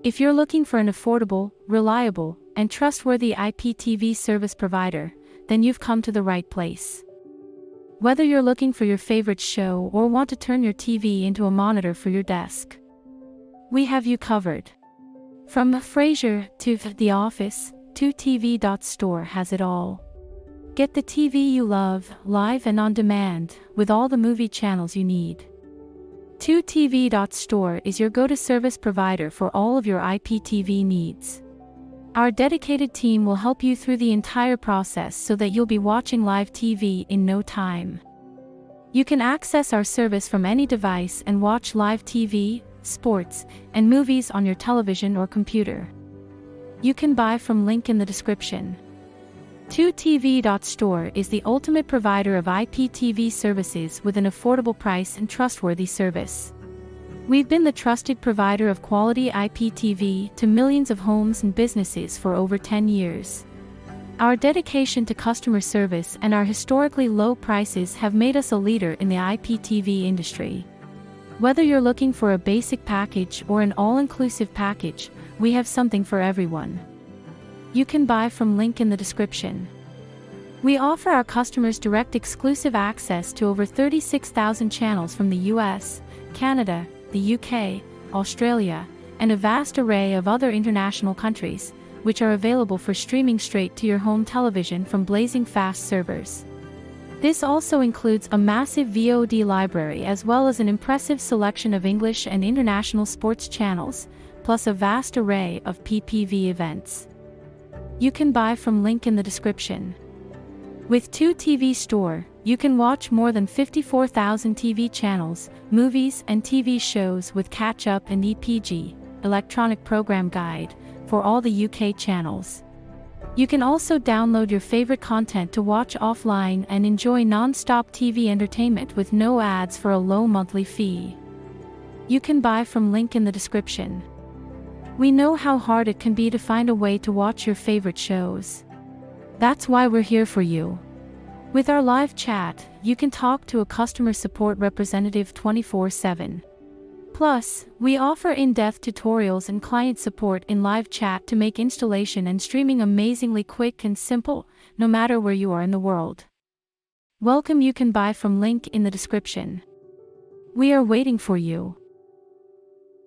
If you're looking for an affordable, reliable, and trustworthy IPTV service provider, then you've come to the right place. Whether you're looking for your favorite show or want to turn your TV into a monitor for your desk, we have you covered. From Frasier to The Office, 2TV.store has it all. Get the TV you love, live and on demand, with all the movie channels you need. 2TV.store is your go-to service provider for all of your IPTV needs. Our dedicated team will help you through the entire process so that you'll be watching live TV in no time. You can access our service from any device and watch live TV, sports, and movies on your television or computer. You can buy from link in the description. 2TV.store is the ultimate provider of IPTV services with an affordable price and trustworthy service. We've been the trusted provider of quality IPTV to millions of homes and businesses for over 10 years. Our dedication to customer service and our historically low prices have made us a leader in the IPTV industry. Whether you're looking for a basic package or an all-inclusive package, we have something for everyone. You can buy from link in the description. We offer our customers direct exclusive access to over 36,000 channels from the US, Canada, the UK, Australia, and a vast array of other international countries, which are available for streaming straight to your home television from blazing fast servers. This also includes a massive VOD library as well as an impressive selection of English and international sports channels, plus a vast array of PPV events. You can buy from link in the description. With 2TV Store, you can watch more than 54,000 TV channels, movies and TV shows with catch-up and EPG, electronic program guide, for all the UK channels. You can also download your favorite content to watch offline and enjoy non-stop TV entertainment with no ads for a low monthly fee. You can buy from link in the description. We know how hard it can be to find a way to watch your favorite shows. That's why we're here for you. With our live chat, you can talk to a customer support representative 24/7. Plus, we offer in-depth tutorials and client support in live chat to make installation and streaming amazingly quick and simple, no matter where you are in the world. Welcome. You can buy from link in the description. We are waiting for you.